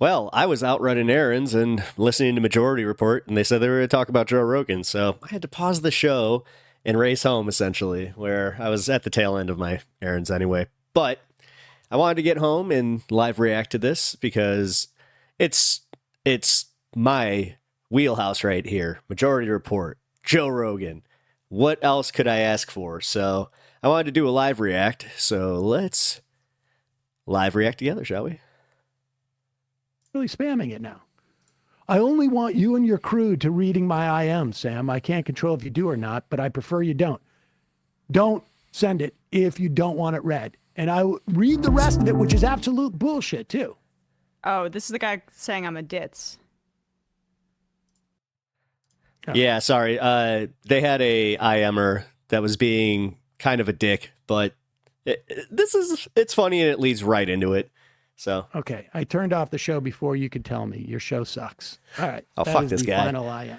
Well, I was out running errands and listening to Majority Report, and they said they were going to talk about Joe Rogan. So I had to pause the show and race home, essentially, where I was at the tail end of my errands anyway. But I wanted to get home and live react to this because it's my wheelhouse right here. Majority Report, Joe Rogan. What else could I ask for? So I wanted to do a live react. So let's live react together, shall we? Really spamming it now. I only want you and your crew to reading my IM, Sam. I can't control if you do or not, but I prefer you don't. Don't send it if you don't want it read. And I read the rest of it, which is absolute bullshit, too. Oh, this is the guy saying I'm a ditz. Oh. Yeah, sorry. They had a IMer that was being kind of a dick, but it's funny and it leads right into it. So okay, I turned off the show before you could tell me your show sucks. All right, oh fuck this guy. Final IM.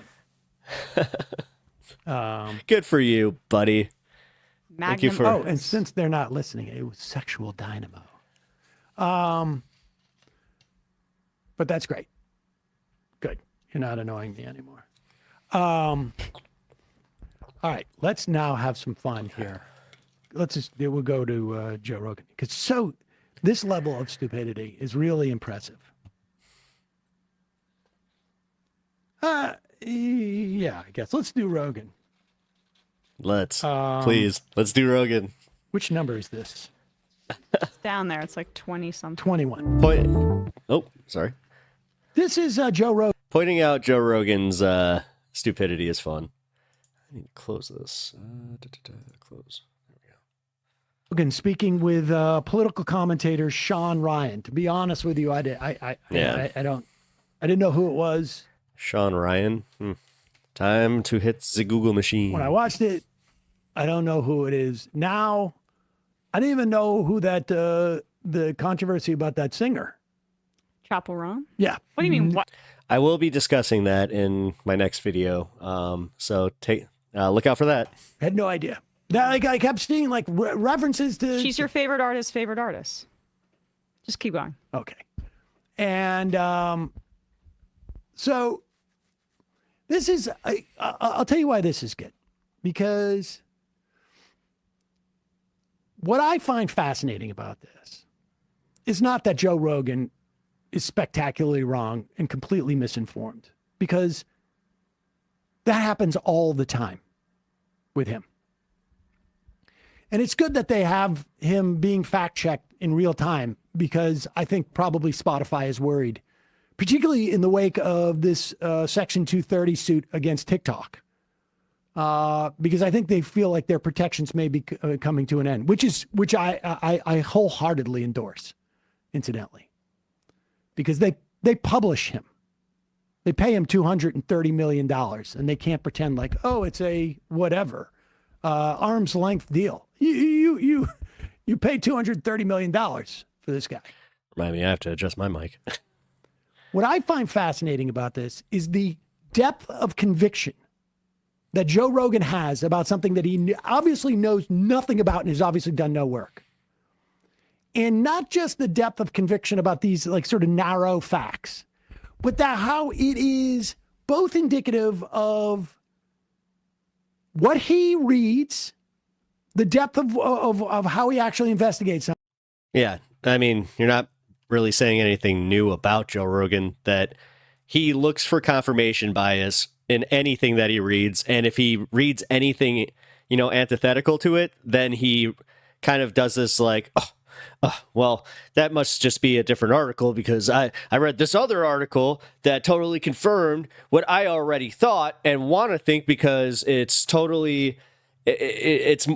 Good for you, buddy. Thank you for. Oh, and since they're not listening, it was Sexual Dynamo. But that's great. Good. You're not annoying me anymore. All right, let's now have some fun here. We'll go to Joe Rogan because this level of stupidity is really impressive. Yeah, I guess let's do Rogan. Please, let's do Rogan. Which number is this? It's down there. It's like 20 something. 21. Oh, sorry. This is Joe Rogan. Pointing out Joe Rogan's stupidity is fun. I need to close this. Close. There we go. Rogan speaking with political commentator Shawn Ryan. To be honest with you, I didn't know who it was. Shawn Ryan. Time to hit the Google machine. When I watched it, I don't know who it is. Now, I didn't even know who that the controversy about that singer. Chapel Roan? Yeah. What do you mean? What? I will be discussing that in my next video. So look out for that. I had no idea. That I kept seeing like references to. She's your favorite artist. Just keep going. Okay. And so this is, I'll tell you why this is good. Because what I find fascinating about this is not that Joe Rogan is spectacularly wrong and completely misinformed, because that happens all the time with him. And it's good that they have him being fact-checked in real time, because I think probably Spotify is worried, particularly in the wake of this Section 230 suit against TikTok, because I think they feel like their protections may be coming to an end, which I wholeheartedly endorse, incidentally, because they publish him. They pay him $230 million, and they can't pretend like, oh, it's a whatever arm's length deal. You pay $230 million for this guy. Remind me, I have to adjust my mic. What I find fascinating about this is the depth of conviction that Joe Rogan has about something that he obviously knows nothing about and has obviously done no work. And not just the depth of conviction about these like sort of narrow facts, but that how it is both indicative of what he reads, the depth of how he actually investigates something. Yeah, I mean, you're not really saying anything new about Joe Rogan, that he looks for confirmation bias in anything that he reads. And if he reads anything, antithetical to it, then he kind of does this like, well, that must just be a different article because I read this other article that totally confirmed what I already thought and want to think because it's totally, it's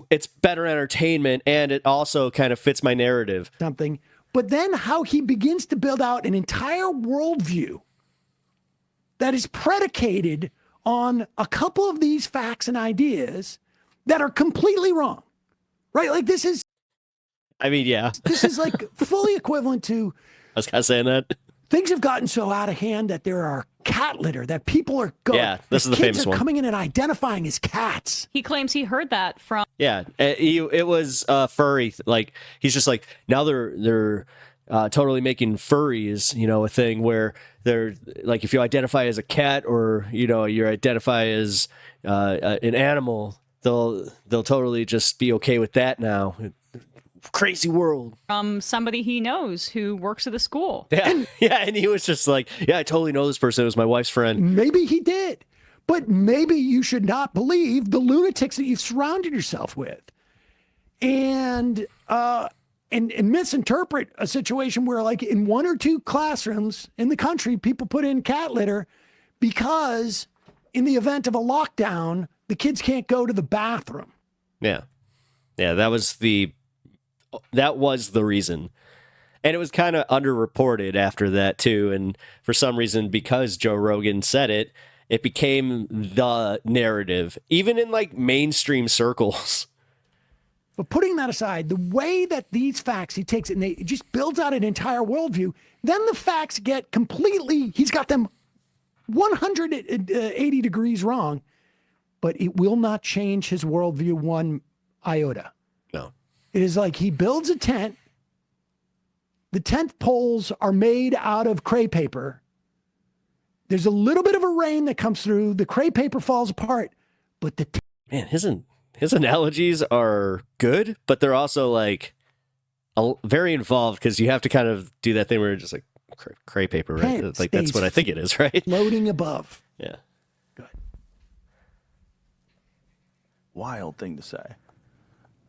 better entertainment and it also kind of fits my narrative. Something. But then how he begins to build out an entire worldview that is predicated on a couple of these facts and ideas that are completely wrong, right? Like this is, I mean, yeah. This is like fully equivalent to. I was kind of saying that. Things have gotten so out of hand that there are cat litter that people are going. Yeah, this is the famous one. Kids are coming in and identifying as cats. He claims he heard that from. Yeah, it was furry. Like he's just like now they're totally making furries, a thing where they're like, if you identify as a cat or, you identify as an animal, they'll totally just be okay with that now. Crazy world. From somebody he knows who works at the school. Yeah. And he was just like, yeah, I totally know this person. It was my wife's friend. Maybe he did. But maybe you should not believe the lunatics that you've surrounded yourself with. And misinterpret a situation where, like, in 1 or 2 classrooms in the country, people put in cat litter because in the event of a lockdown, the kids can't go to the bathroom. Yeah. That was the reason. And it was kind of underreported after that too. And for some reason, because Joe Rogan said it, it became the narrative, even in like mainstream circles. But putting that aside, the way that these facts, he takes it and it just builds out an entire worldview, then the facts get completely, he's got them 180 degrees wrong, but it will not change his worldview one iota. No. It is like he builds a tent. The tent poles are made out of crepe paper. There's a little bit of a rain that comes through. The crepe paper falls apart, but the man, his analogies are good, but they're also like very involved because you have to kind of do that thing where you're just like crepe paper, right? Like that's what I think it is, right? Floating above. Yeah. Good. Wild thing to say.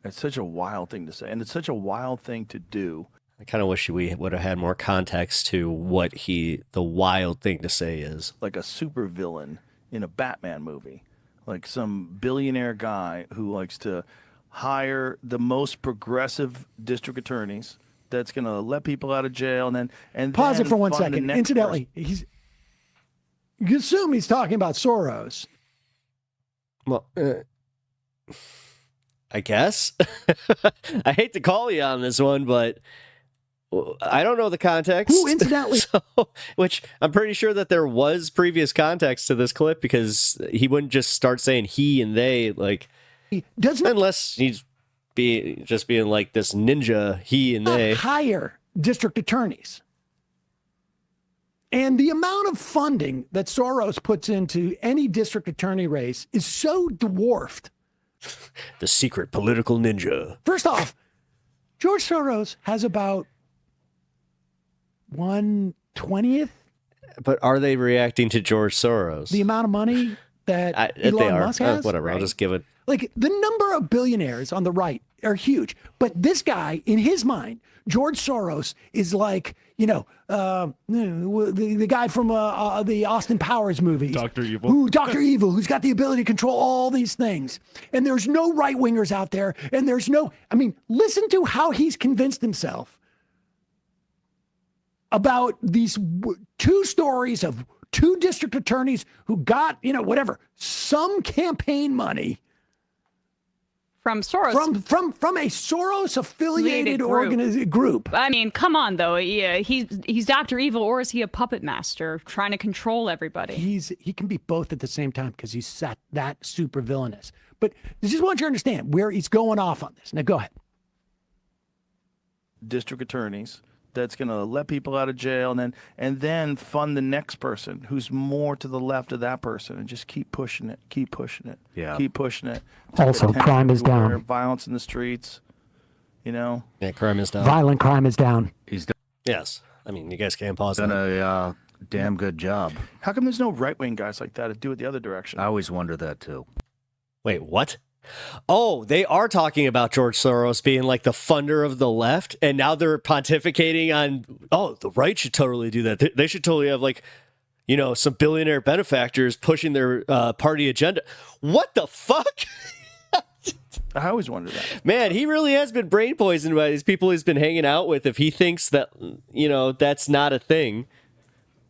It's such a wild thing to say, and it's such a wild thing to do. I kind of wish we would have had more context to what the wild thing to say is. Like a supervillain in a Batman movie. Like some billionaire guy who likes to hire the most progressive district attorneys that's going to let people out of jail and pause then it for 1 fund the second. next Incidentally, you assume he's talking about Soros. Well, I guess. I hate to call you on this one, but I don't know the context. Who, incidentally, which I'm pretty sure that there was previous context to this clip because he wouldn't just start saying he and they, like, does not unless he's being like this ninja he and they hire district attorneys. And the amount of funding that Soros puts into any district attorney race is so dwarfed. The secret political ninja. First off, George Soros has about 1/20th. But are they reacting to George Soros? The amount of money that Elon Musk has? Whatever, right? I'll just give it. Like, the number of billionaires on the right are huge. But this guy, in his mind, George Soros is like, the guy from the Austin Powers movies. Dr. Evil. Dr. Evil, who's got the ability to control all these things. And there's no right-wingers out there. And listen to how he's convinced himself about these 2 stories of 2 district attorneys who got, some campaign money From Soros. From a Soros affiliated group. I mean, come on, though. Yeah, he's Dr. Evil, or is he a puppet master trying to control everybody? He can be both at the same time because he's that super villainous. But I just want you to understand where he's going off on this. Now, go ahead. District attorneys that's going to let people out of jail and then fund the next person who's more to the left of that person and just keep pushing it. Keep pushing it. Also, crime is down. Violence in the streets, Yeah, crime is down. Violent crime is down. He's done Yes. I mean, you guys can't pause a that. damn good job. How come there's no right-wing guys like that to do it the other direction? I always wonder that too. Wait, what? Oh, they are talking about George Soros being like the funder of the left, and now they're pontificating on, the right should totally do that. They should totally have some billionaire benefactors pushing their party agenda. What the fuck? I always wondered that. Man, he really has been brain poisoned by these people he's been hanging out with if he thinks that, that's not a thing.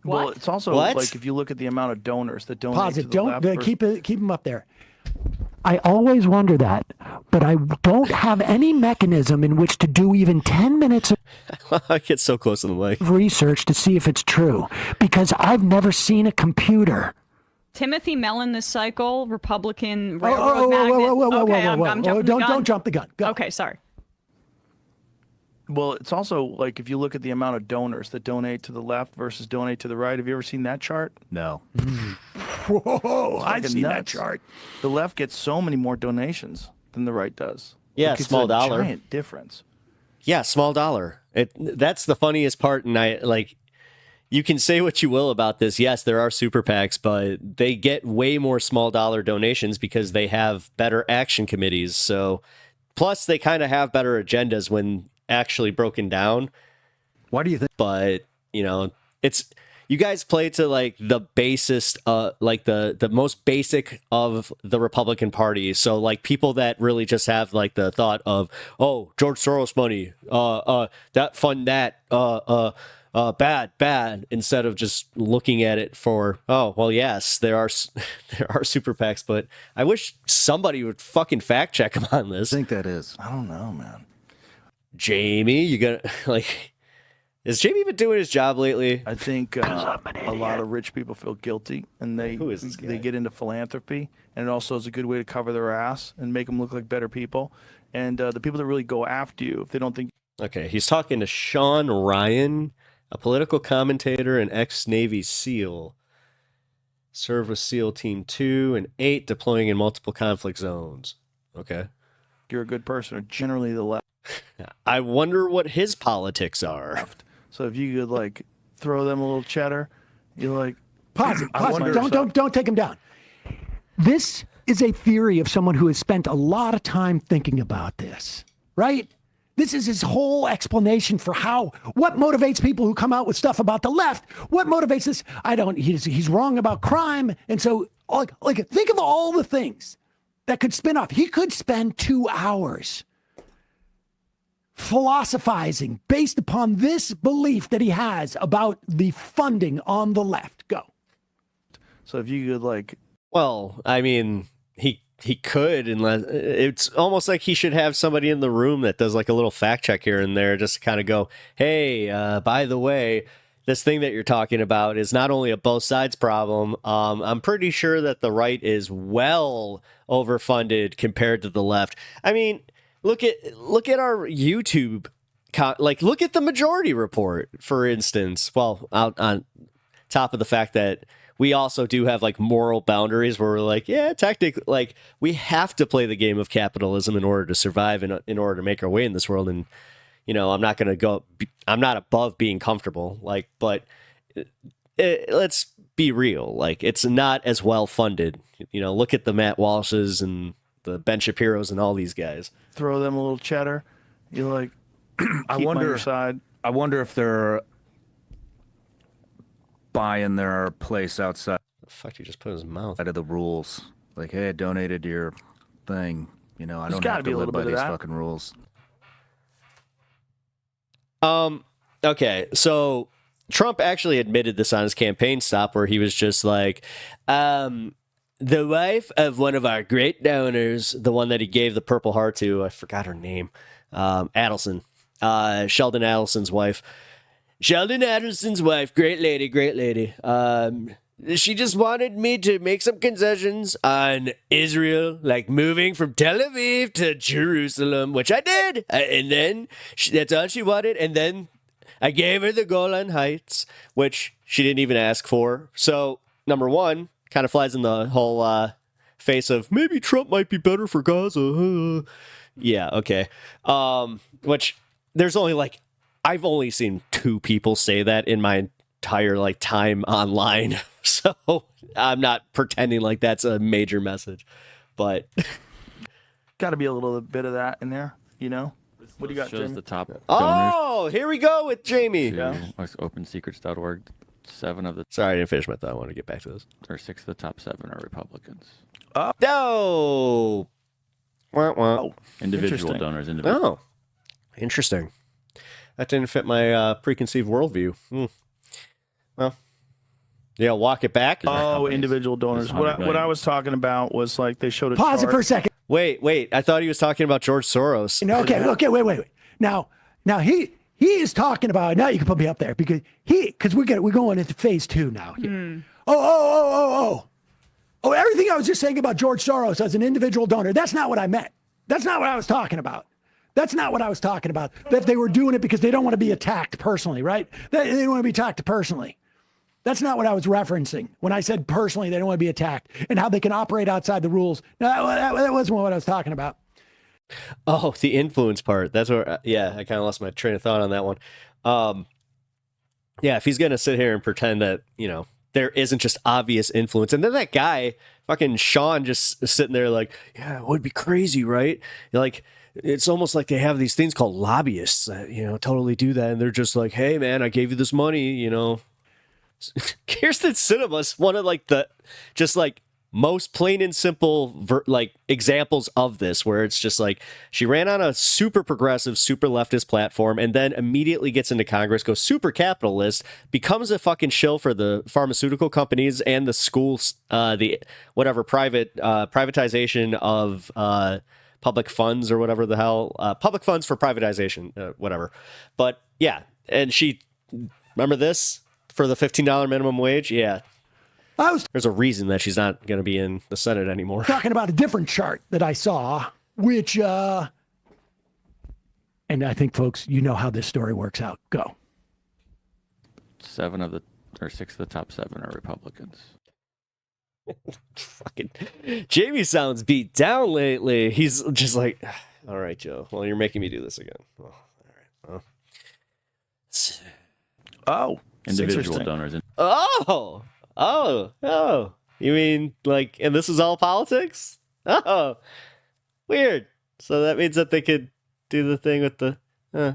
What? Well, it's also like if you look at the amount of donors that donate Pause to it. the left Keep him up there. I always wonder that, but I don't have any mechanism in which to do even 10 minutes I get so close to the mic. of research to see if it's true, because I've never seen a computer. Timothy Mellon this cycle, Republican Whoa, railroad magnate. whoa, Okay, whoa, I'm jumping the gun. Don't jump the gun. Go. Okay, sorry. Well, it's also like if you look at the amount of donors that donate to the left versus donate to the right. Have you ever seen that chart? No. Whoa, I've fucking seen that nuts. chart. The left gets so many more donations than the right does. Yeah, Like, it's small a dollar. Giant difference. Yeah, small dollar. That's the funniest part, and I like. You can say what you will about this. Yes, there are super PACs, but they get way more small dollar donations because they have better action committees. So, plus they kind of have better agendas when actually broken down. Why do you think? But it's you guys play to like the basest, like the most basic of the Republican Party. So like people that really just have like the thought of, oh, George Soros money, that fund that, bad, instead of just looking at it for, oh, well, yes, there are super PACs, but I wish somebody would fucking fact check them on this. I think that is. I don't know, man. Jamie, you got like, has Jamie been doing his job lately? I think a lot of rich people feel guilty, and Who is this guy? they get into philanthropy, and it also is a good way to cover their ass and make them look like better people. And the people that really go after you, if they don't think Okay, he's talking to Shawn Ryan, a political commentator and ex-Navy SEAL. Served with SEAL Team 2 and 8, deploying in multiple conflict zones. Okay. you're a good person, are generally the left. I wonder what his politics are. So if you could like throw them a little cheddar, you're like, Pause it. I Pause it. wonder- Don't take him down. This is a theory of someone who has spent a lot of time thinking about this, right? This is his whole explanation for what motivates people who come out with stuff about the left. What motivates this? He's wrong about crime. And so like think of all the things that could spin off. He could spend 2 hours philosophizing based upon this belief that he has about the funding on the left. Go. so if you could like, Well, I mean, he could, unless it's almost like he should have somebody in the room that does like a little fact check here and there, just to kind of go, hey, by the way, this thing that you're talking about is not only a both sides problem. I'm pretty sure that the right is well overfunded compared to the left. I mean, look at our YouTube, look at the Majority Report, for instance. Well, out on top of the fact that we also do have like moral boundaries where we're like, yeah, technically, like we have to play the game of capitalism in order to survive and in order to make our way in this world. And I'm not going to go. I'm not above being comfortable. Like, but let's be real. Like, it's not as well funded. Look at the Matt Walshes and the Ben Shapiros and all these guys. throw them a little cheddar, you're like, I keep 'em on your wonder. side. I wonder if they're buying their place outside The fuck did you just put in his mouth? of the rules. Like, hey, I donated to your thing. I don't gotta have be to a live little by bit of these that. fucking rules. Okay, so Trump actually admitted this on his campaign stop, where he was just like, the wife of one of our great donors, the one that he gave the Purple Heart to, I forgot her name, Adelson, Sheldon Adelson's wife. Sheldon Adelson's wife, great lady. She just wanted me to make some concessions on Israel, like moving from Tel Aviv to Jerusalem, which I did. And then that's all she wanted. And then I gave her the Golan Heights, which she didn't even ask for. So, number one, kind of flies in the whole face of maybe Trump might be better for Gaza. Yeah, okay. Which there's only like, I've only seen 2 people say that in my entire like time online. So I'm not pretending like that's a major message, but Got to be a little bit of that in there, What do you got, Shows Jamie? the top donors oh, here we go with Jamie. to OpenSecrets.org. 7 of the Sorry, I didn't finish my thought. I want to get back to this. or 6 of the top 7 are Republicans. No. Wah, wah. Oh, Individual Interesting. donors. Individual. Oh, interesting. That didn't fit my preconceived worldview. Well, yeah, walk it back. Oh, individual donors. It's What 100 million. I was talking about was like they showed a Pause it chart. for a second. Wait. I thought he was talking about George Soros. Okay, wait. Now he is talking about, now you can put me up there because we're going into phase 2 now. Here. Oh, everything I was just saying about George Soros as an individual donor, that's not what I meant. That's not what I was talking about. That's not what I was talking about. That they were doing it because they don't want to be attacked personally, right? They don't want to be attacked personally. That's not what I was referencing when I said personally they don't want to be attacked and how they can operate outside the rules. No, that wasn't what I was talking about. Oh, the influence part. That's where, yeah, I kind of lost my train of thought on that one. Yeah, if he's going to sit here and pretend that, you know, there isn't just obvious influence. And then that guy, fucking Shawn, just sitting there like, yeah, it would be crazy, right? Like, it's almost like they have these things called lobbyists that, you know, totally do that. And they're just like, hey, man, I gave you this money, you know. Kirsten Sinema's one of like the just like most plain and simple like examples of this, where it's just like she ran on a super progressive, super leftist platform and then immediately gets into Congress, goes super capitalist, becomes a fucking shill for the pharmaceutical companies and the schools, the whatever privatization of public funds or whatever the hell, public funds for privatization, whatever. But yeah, and she, remember this? For the $15 minimum wage, yeah. There's a reason that she's not going to be in the Senate anymore. Talking about a different chart that I saw, which, and I think, folks, you know how this story works out. Go. 6 of the top 7 are Republicans. Fucking Jamie sounds beat down lately. He's just like, all right, Joe. Well, you're making me do this again. Well, all right. Well. Oh. Individual donors. Oh. You mean like, and this is all politics? Oh, weird. So that means that they could do the thing with the, yeah.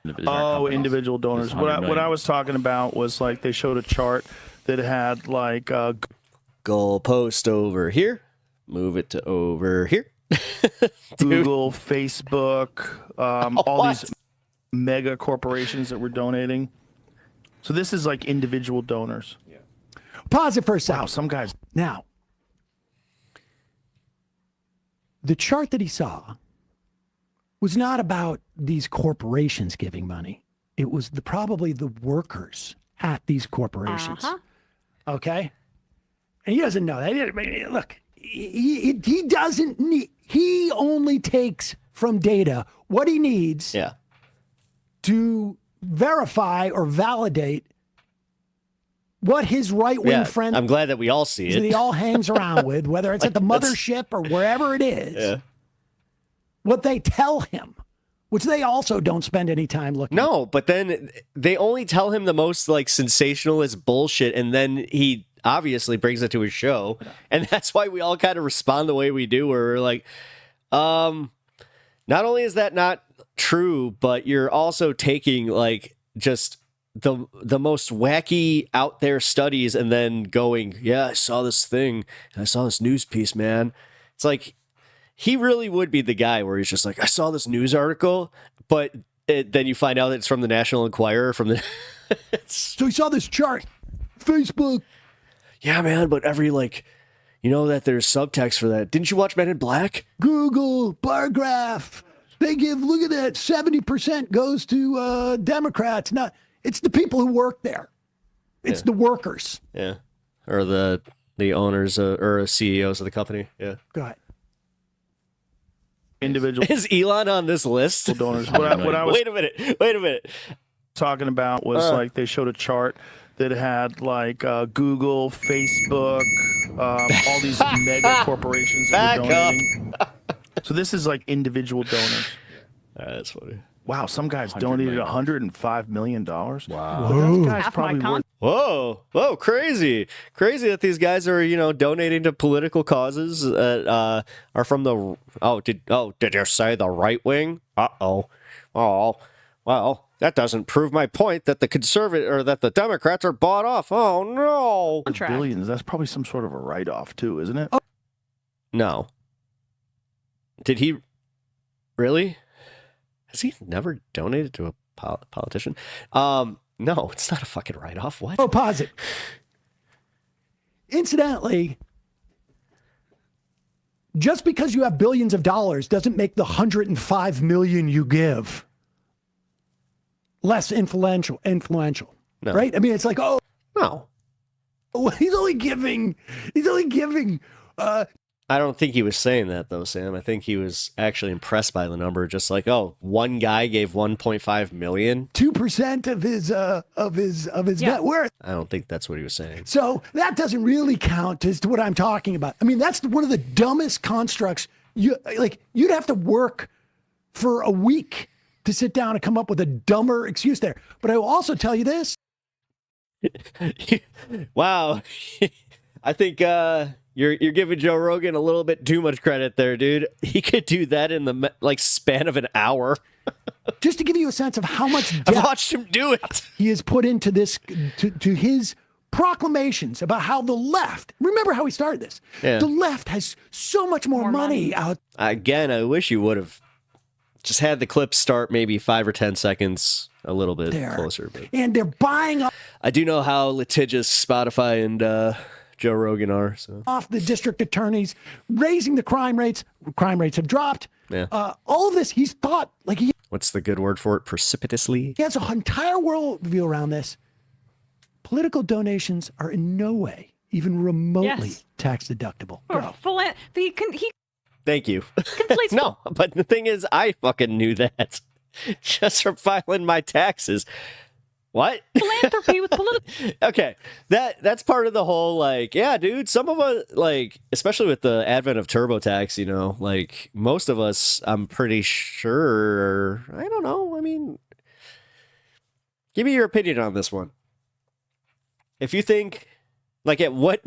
Individual donors. What I was talking about was like they showed a chart that had like goalpost over here, move it to over here. Google, Facebook, all these mega corporations that were donating. So this is like individual donors. Yeah. Pause it for a second. Wow, some guys. Now, the chart that he saw was not about these corporations giving money. It was probably the workers at these corporations. Okay? And he doesn't know that. Look, he doesn't need, he only takes from data what he needs to verify or validate what his right-wing friend. I'm glad that we all see it. That he all hangs around with, whether it's at the mothership or wherever it is. Yeah. What they tell him, which they also don't spend any time looking at. No, but then they only tell him the most like sensationalist bullshit, and then he obviously brings it to his show, and that's why we all kind of respond the way we do, where we're like, not only is that not true, but you're also taking like just the most wacky out there studies and then going, yeah, I saw this thing, I saw this news piece, man. It's like he really would be the guy where he's just like, I saw this news article, but then you find out that it's from the National Enquirer, from the so he saw this chart, Facebook. Yeah, man, but every like, you know that there's subtext for that. Didn't you watch Men in Black? Google, bar graph. They give, look at that, 70% goes to Democrats. Not, it's the people who work there. It's the workers. Yeah. Or the owners or CEOs of the company. Yeah. Go ahead. Individual. Is Elon on this list? Donors. What I was Wait a minute. talking about was like they showed a chart that had like Google, Facebook, all these mega corporations that were donating. So this is like individual donors. That's funny. Wow, some guys donated $105 million. Wow. Whoa. Guys probably worth. Whoa, crazy that these guys are, you know, donating to political causes that are from the, did you say the right wing? Oh, well, that doesn't prove my point that the conservative or that the Democrats are bought off. Oh no. Billions. That's probably some sort of a write-off too, isn't it? No. Did he really? Has he never donated to a politician? No, it's not a fucking write-off. What? Oh, pause it. Incidentally, just because you have billions of dollars doesn't make the 105 million you give less influential. No. Right? I mean, it's like, no. he's only giving I don't think he was saying that though, Sam. I think he was actually impressed by the number. Just like, oh, one guy gave 1.5 million. 2% of his Yeah. net worth. I don't think that's what he was saying. So that doesn't really count as to what I'm talking about. I mean, that's one of the dumbest constructs. You'd have to work for a week to sit down and come up with a dumber excuse there. But I will also tell you this. Wow. I think you're giving Joe Rogan a little bit too much credit there, dude. He could do that in the span of an hour. Just to give you a sense of how much I've depth watched him do it. he has put into this, to his proclamations about how the left, remember how he started this? Yeah. The left has so much more money out. Again, I wish you would have just had the clip start maybe 5 or 10 seconds a little bit there. closer. But And they're buying I do know how litigious Spotify and Joe Rogan are. So off the district attorneys, raising the crime rates. Crime rates have dropped. Yeah. All of this, he's thought, like he what's the good word for it? Precipitously? has an entire worldview around this. Political donations are in no way even remotely Yes. tax deductible. Or Go. he Thank you. conflates No, but the thing is, I fucking knew that just from filing my taxes. What? philanthropy with political. Okay, that's part of the whole, like, yeah, dude, some of us, like, especially with the advent of TurboTax, you know, like, most of us, I'm pretty sure, I don't know, I mean, give me your opinion on this one. If you think, like, at what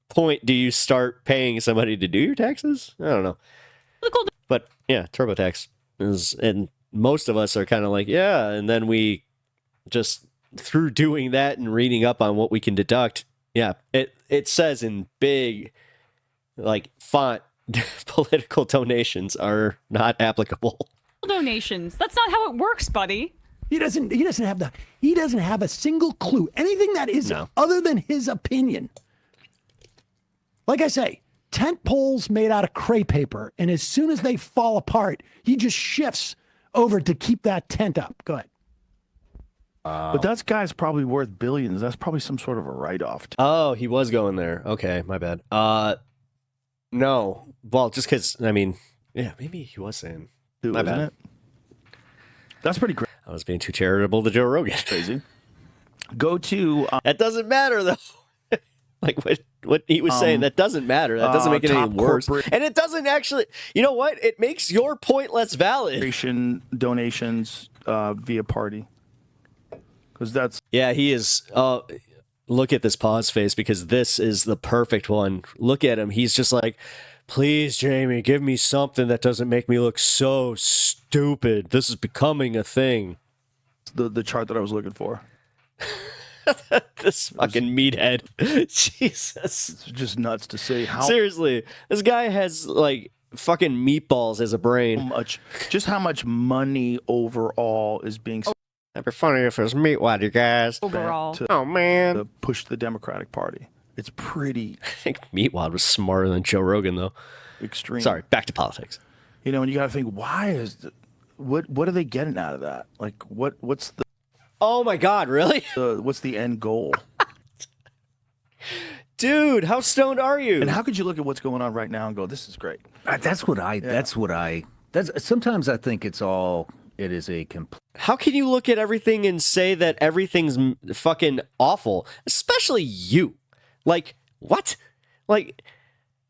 point do you start paying somebody to do your taxes? I don't know. But, yeah, TurboTax is, and most of us are kind of like, yeah, and then we just through doing that and reading up on what we can deduct, yeah, it says in big, like, font, political donations are not applicable. Donations. That's not how it works, buddy. He doesn't have a single clue. Anything that is No. other than his opinion. Like I say, tent poles made out of crepe paper, and as soon as they fall apart, he just shifts over to keep that tent up. Go ahead. But that guy's probably worth billions. That's probably some sort of a write-off. Oh, he was going there. Okay, my bad. No. Well, just because, I mean, yeah, maybe he was saying. Too, My isn't bad. it? That's pretty I was being too charitable to Joe Rogan. crazy. Go to That doesn't matter, though. Like what he was saying, that doesn't matter. That doesn't make it any top worse. corporate- And it doesn't actually, you know what? It makes your point less valid. donations via party. Because that's Yeah, he is. Look at this pause face, because this is the perfect one. Look at him. He's just like, please, Jamie, give me something that doesn't make me look so stupid. This is becoming a thing. the chart that I was looking for. This fucking meathead. Jesus. It's just nuts to say how Seriously, this guy has like fucking meatballs as a brain. how much money overall is being spent That'd be funny if it was meatwad, you guys. Overall. to Oh, man. to push the Democratic Party. It's pretty I think Meatwad was smarter than Joe Rogan, though. extreme. Sorry, back to politics. You know, and you got to think, why is what are they getting out of that? Like, what's Oh my God, really? what's the end goal? Dude, how stoned are you? And how could you look at what's going on right now and go, this is great? Sometimes I think it is a complete. How can you look at everything and say that everything's fucking awful? Especially you. Like, what? Like,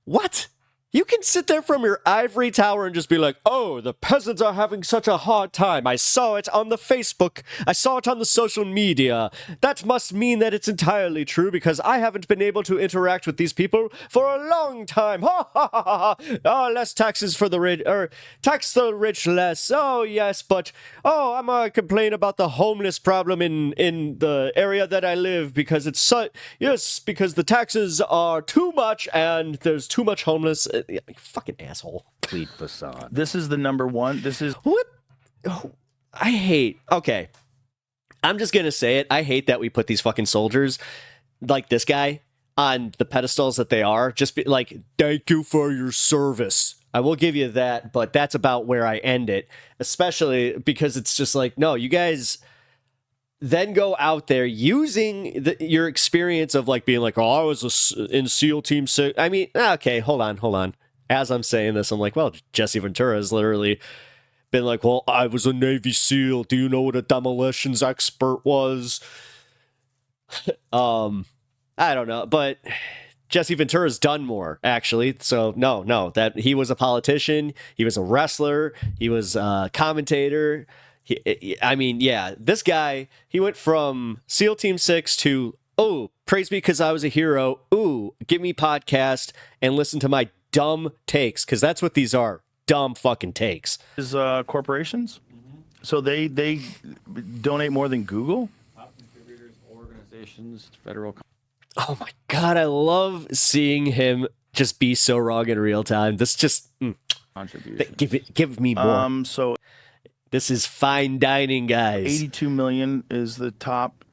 what? You can sit there from your ivory tower and just be like, oh, the peasants are having such a hard time. I saw it on the Facebook. I saw it on the social media. That must mean that it's entirely true because I haven't been able to interact with these people for a long time. Ha ha ha ha. Oh, less taxes for the rich, or tax the rich less. Oh, yes, but, oh, I'm going to complain about the homeless problem in the area that I live because it's so, yes, because the taxes are too much and there's too much homeless. You fucking asshole. Complete facade. This is the number one. This is What? Oh, I hate. Okay. I'm just going to say it. I hate that we put these fucking soldiers like this guy on the pedestals that they are. Just be like, thank you for your service. I will give you that, but that's about where I end it, especially because it's just like, no, you guys then go out there using your experience of like being like, oh, I was in SEAL Team 6. I mean, okay, hold on. as I'm saying this, I'm like, well, Jesse Ventura has literally been like, well, I was a Navy SEAL. Do you know what a demolitions expert was? I don't know, but Jesse Ventura's done more, actually. So no, that he was a politician, he was a wrestler, he was a commentator. This guy, he went from SEAL Team 6 to, oh, praise me because I was a hero. Ooh, give me podcast and listen to my dumb takes, because that's what these are, dumb fucking takes. Is corporations? So they donate more than Google? Top contributors, organizations, federal. Oh my God, I love seeing him just be so wrong in real time. This just Contribution. give me more. So This is fine dining, guys. 82 million is the top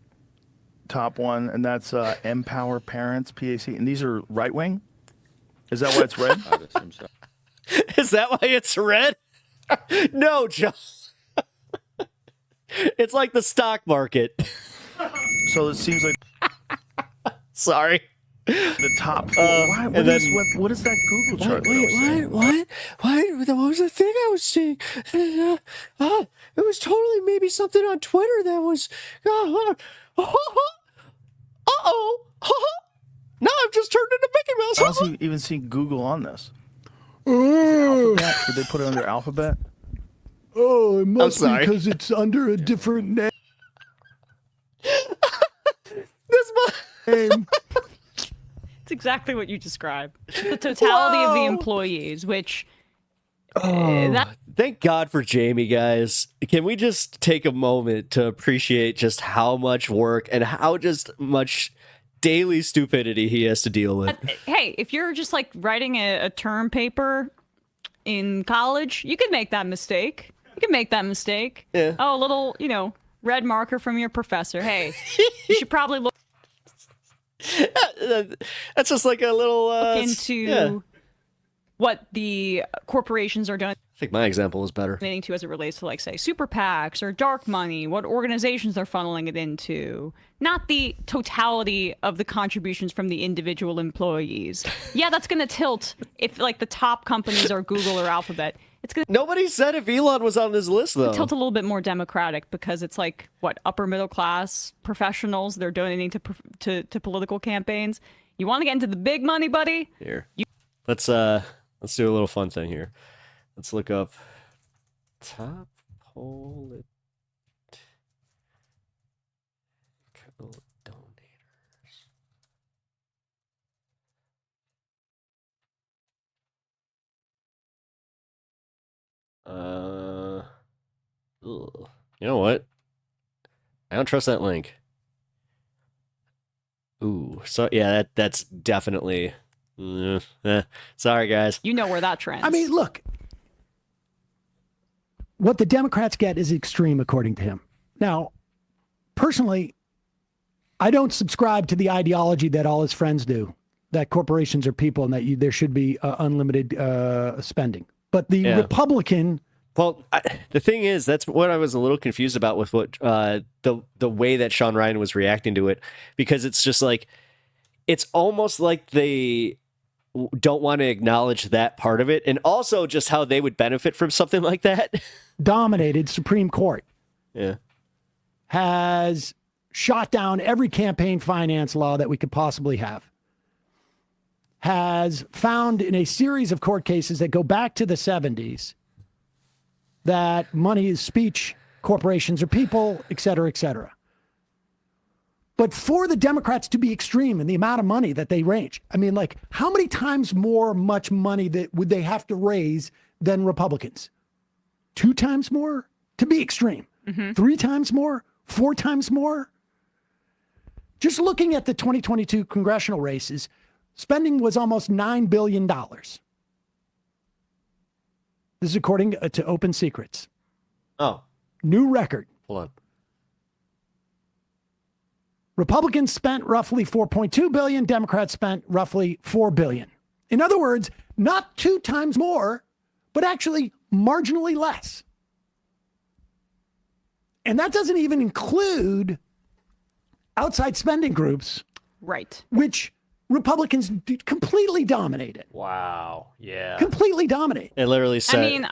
one, and that's Empower Parents, PAC, and these are right wing. Is that why it's red? I would assume so. Is that why it's red? No, John. It's like the stock market. So it seems like Sorry. the top four. Why, what is that Google chart? that I was saying? What? What was the thing I was seeing? It was totally maybe something on Twitter that was. Now I've just turned into Mickey I Mouse. don't even see Google on this. Is it Alphabet? Did they put it under Alphabet? Oh, it must be sorry. because it's under a different name. It's exactly what you described. It's the totality of the employees, which Thank God for Jamie, guys. Can we just take a moment to appreciate just how much work and how just much daily stupidity he has to deal with? hey, if you're just like writing a term paper in college, you can make that mistake. Yeah. Oh, a little, red marker from your professor. Hey, you should probably look That's just like a little into yeah. what the corporations are doing. I think my example is better. Donating to as it relates to, like, say, super PACs or dark money, what organizations they're funneling it into, not the totality of the contributions from the individual employees. Yeah, that's going to tilt if, like, the top companies are Google or Alphabet. It's going to Nobody said if Elon was on this list, though. tilt a little bit more democratic because it's like, what, upper middle class professionals, they're donating to political campaigns. You want to get into the big money, buddy? Here, let's do a little fun thing here. Let's look up top political donators. You know what? I don't trust that link. Ooh, so yeah, that's definitely. Sorry, guys. You know where that trends. I mean, look, what the Democrats get is extreme, according to him. Now, personally, I don't subscribe to the ideology that all his friends do, that corporations are people and that there should be unlimited spending. But the Republican... Well, the thing is, that's what I was a little confused about with what the way that Shawn Ryan was reacting to it, because it's just like, it's almost like they don't want to acknowledge that part of it, and also just how they would benefit from something like that. Dominated Supreme Court. Yeah. Has shot down every campaign finance law that we could possibly have. Has found in a series of court cases that go back to the 70s that money is speech, corporations are people, et cetera, et cetera. But for the Democrats to be extreme in the amount of money that they range, I mean, like, how many times much money that would they have to raise than Republicans? 2 times more to be extreme? 3 times more? 4 times more? Just looking at the 2022 congressional races, spending was almost $9 billion. This is according to Open Secrets. Oh, New record. hold on. Republicans spent roughly $4.2 billion. Democrats spent roughly $4 billion. In other words, not 2 times more, but actually marginally less. And that doesn't even include outside spending groups, right. which Republicans completely dominate it. Wow. Yeah. Completely dominate. It literally said.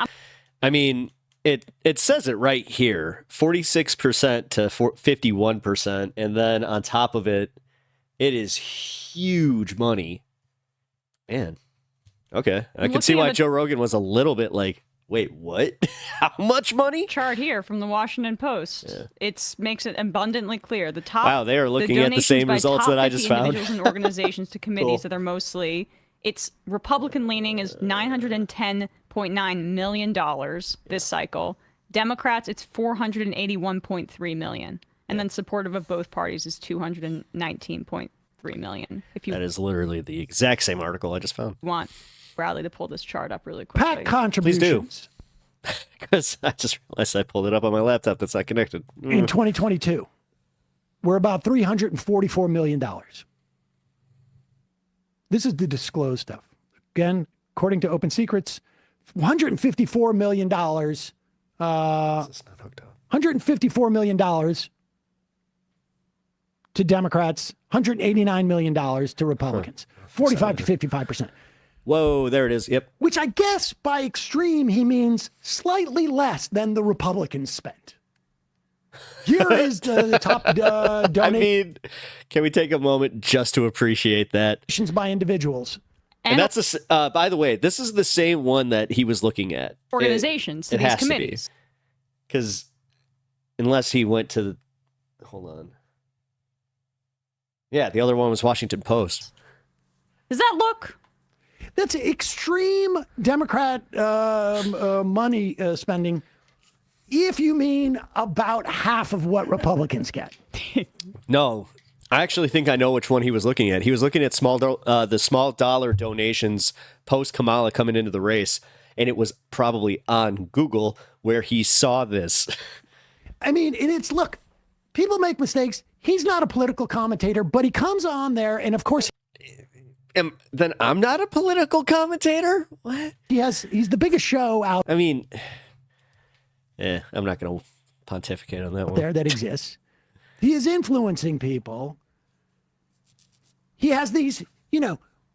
I mean, It says it right here, 46% to 51%, and then on top of it, it is huge money. Man, okay, I can see looking at why the- Joe Rogan was a little bit like, "Wait, what? How much money?" chart here from the Washington Post. It makes it abundantly clear. The top. Wow, they are looking at the same donations by results top that I 50 just found. Individuals and organizations to committees Cool. that are mostly. It's Republican leaning is $910.9 million this cycle. Democrats, it's $481.3 million, and then supportive of both parties is $219.3 million. If you That is literally the exact same article I just found. want Bradley to pull this chart up really quickly. PAC contributions Because I just realized I pulled it up on my laptop that's not connected. in 2022 were about $344 million. This is the disclosed stuff. Again, according to Open Secrets, $154 million. It's not hooked up. $154 million to Democrats, $189 million to Republicans, 45 to 55%, Whoa, there it is. Yep. which I guess by extreme, he means slightly less than the Republicans spent. Here is the top I donations mean, can we take a moment just to appreciate that? by individuals. And that's by the way, this is the same one that he was looking at. Organizations to it these has to be. committees. Because unless he went to hold on. Yeah, the other one was Washington Post. Does that look? That's extreme Democrat money spending. If you mean about half of what Republicans get. No, I actually think I know which one he was looking at. He was looking at the small dollar donations post Kamala coming into the race, and it was probably on Google where he saw this. I mean, and it's, look, people make mistakes. He's not a political commentator, but he comes on there, and of course, Then I'm not a political commentator? What? he's the biggest show out I mean, I'm not going to pontificate on that one. there that exists. He is influencing people. He has these,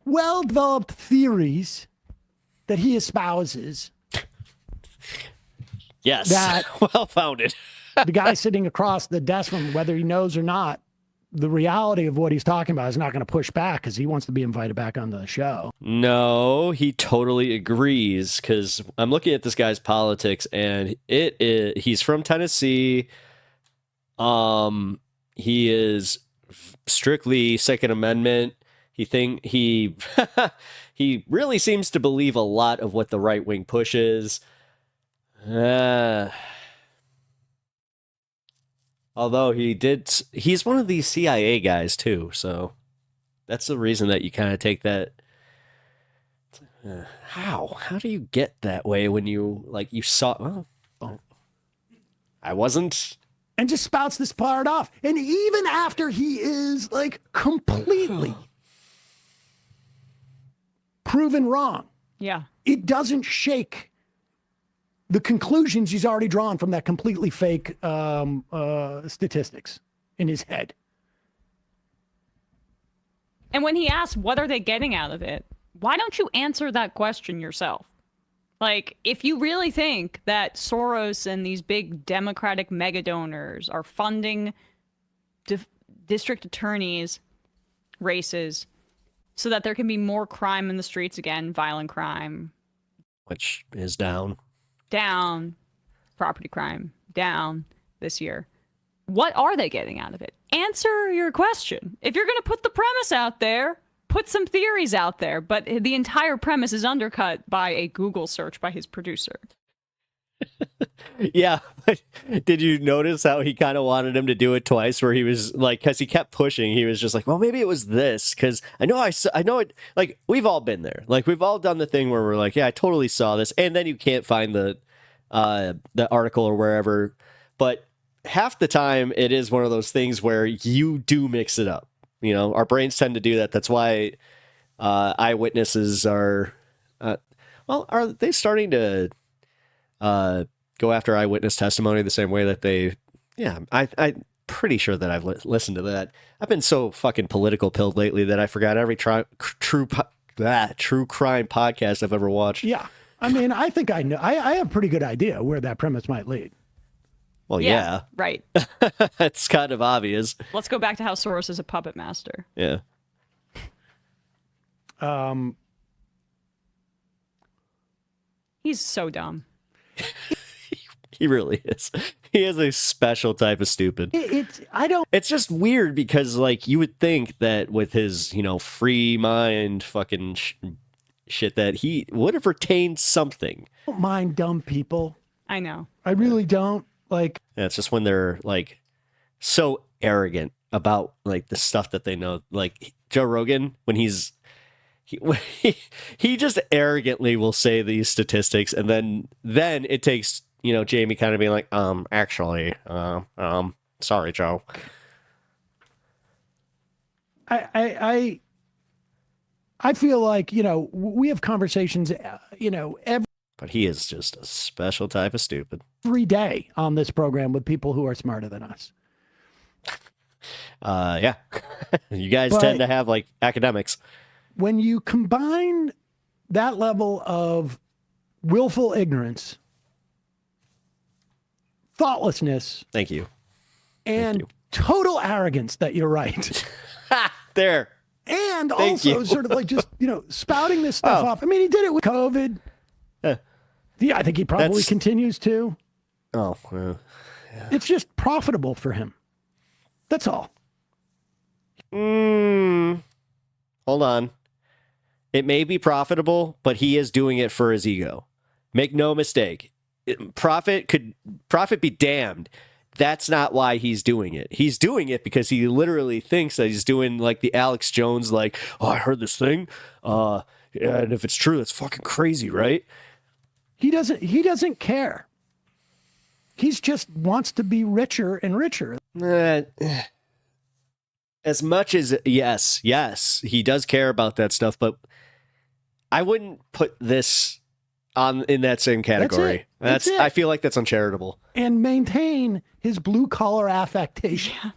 well-developed theories that he espouses. Yes, That- well founded. The guy sitting across the desk from him, whether he knows or not, the reality of what he's talking about is not going to push back because he wants to be invited back on the show. No, he totally agrees because I'm looking at this guy's politics and he's from Tennessee. He is strictly Second Amendment. He really seems to believe a lot of what the right wing pushes. Although he's one of these CIA guys too, so that's the reason that you kind of take that. How do you get that way when you saw? Well, I wasn't. And just spouts this part off. And even after he is completely proven wrong, Yeah. it doesn't shake the conclusions he's already drawn from that completely fake statistics in his head. And when he asks, what are they getting out of it? Why don't you answer that question yourself? If you really think that Soros and these big Democratic mega donors are funding district attorneys' races so that there can be more crime in the streets again, violent crime, Which is down. property crime, down this year. What are they getting out of it? Answer your question. If you're going to put the premise out there, put some theories out there, but the entire premise is undercut by a Google search by his producer. Yeah, but did you notice how he kind of wanted him to do it twice? Where he was because he kept pushing. He was just like, "Well, maybe it was this," because I know it. We've all been there. We've all done the thing where we're like, "Yeah, I totally saw this," and then you can't find the article or wherever. But half the time, it is one of those things where you do mix it up. Our brains tend to do that. That's why eyewitnesses are. Are they starting to go after eyewitness testimony the same way that they? Yeah, I pretty sure that I've listened to that. I've been so fucking political pilled lately that I forgot every true crime podcast I've ever watched. Yeah. I mean, I think I know. I have a pretty good idea where that premise might lead. Well, yeah. Right. It's kind of obvious. Let's go back to how Soros is a puppet master. Yeah. He's so dumb. He really is. He is a special type of stupid. It's just weird because, like, you would think that with his, free mind fucking shit that he would have retained something. I don't mind dumb people. I know. I really don't. Like, Yeah, it's just when they're, like, so arrogant about, like, the stuff that they know. Like, Joe Rogan, when he just arrogantly will say these statistics, and then it takes, Jamie kind of being like, actually, sorry, Joe. I feel like, we have conversations, But he is just a special type of stupid. every day on this program with people who are smarter than us. Yeah. You guys But- tend to have, like, academics. When you combine that level of willful ignorance, thoughtlessness, Thank you. and you. total arrogance that you're right, There. and Thank also you. sort of like just, spouting this stuff Oh. off. I mean, he did it with COVID. Yeah. Yeah, I think he probably That's- continues to. Oh, well. It's just profitable for him. That's all. Hold on. It may be profitable, but he is doing it for his ego. Make no mistake. Profit be damned. That's not why he's doing it. He's doing it because he literally thinks that he's doing like the Alex Jones, like, oh, I heard this thing. And if it's true, that's fucking crazy, right? He doesn't care. He's just wants to be richer and richer. As much as yes, he does care about that stuff, but I wouldn't put this in that same category. That's it. I feel like that's uncharitable. And maintain his blue collar affectation.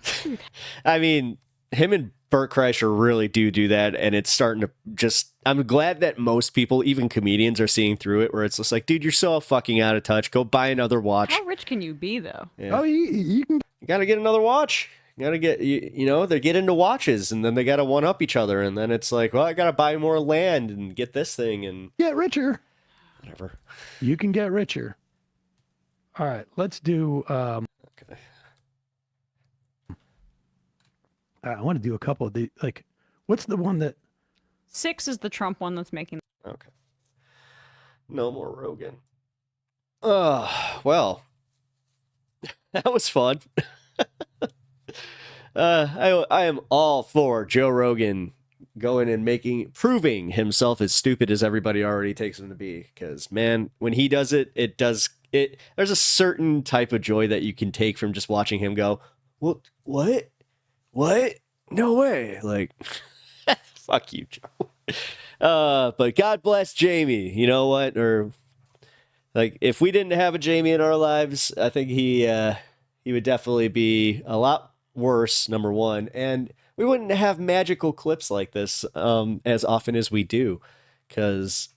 I mean, him and Bert Kreischer really do that, and it's starting to just. I'm glad that most people, even comedians, are seeing through it. Where it's just like, dude, you're so fucking out of touch. Go buy another watch. How rich can you be, though? Yeah. Oh, you can. You gotta get another watch. You gotta get, they get into watches, and then they gotta one up each other, and then it's like, well, I gotta buy more land and get this thing and Get richer. whatever. You can get richer. All right, let's do. Okay. I want to do a couple of the like. What's the one that? 6 is the Trump one that's making. Okay. No more Rogan. Well, that was fun. I am all for Joe Rogan going and proving himself as stupid as everybody already takes him to be. Because, man, when he does it, there's a certain type of joy that you can take from just watching him go, what? No way. Like, fuck you, Joe. But God bless Jamie. You know what? Or like, if we didn't have a Jamie in our lives, I think he would definitely be a lot worse, number one, and we wouldn't have magical clips like this as often as we do, because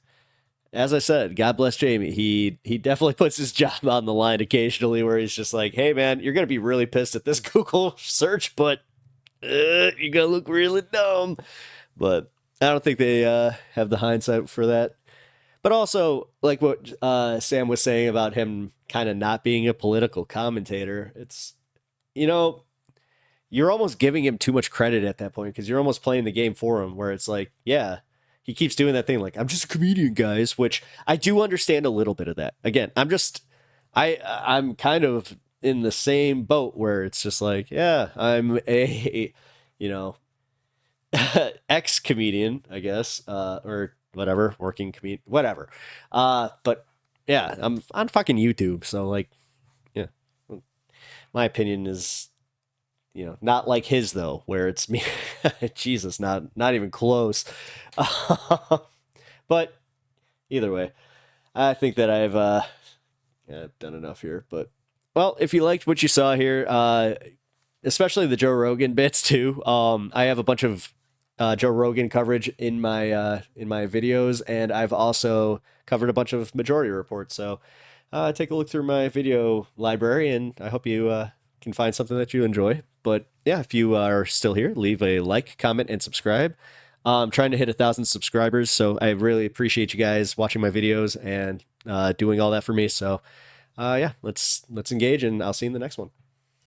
as I said, God bless Jamie, he definitely puts his job on the line occasionally, where he's just like, hey man, you're gonna be really pissed at this Google search, but you're gonna look really dumb. But I don't think they have the hindsight for that. But also, like what Sam was saying about him kind of not being a political commentator, it's, you're almost giving him too much credit at that point, because you're almost playing the game for him, where it's like, yeah, he keeps doing that thing like, I'm just a comedian, guys, which I do understand a little bit of that. Again, I'm kind of in the same boat where it's just like, yeah, I'm a, ex-comedian, I guess, or whatever, working comedian, whatever. But yeah, I'm on fucking YouTube, so like, yeah, my opinion is, not like his though, where it's me, Jesus, not even close. But either way, I think that I've done enough here. But well, if you liked what you saw here, especially the Joe Rogan bits too. I have a bunch of Joe Rogan coverage in my videos, and I've also covered a bunch of Majority Reports. So take a look through my video library, and I hope you can find something that you enjoy. But yeah, if you are still here, leave a like, comment, and subscribe. I'm trying to hit 1,000 subscribers, so I really appreciate you guys watching my videos and doing all that for me. So yeah, let's engage, and I'll see you in the next one.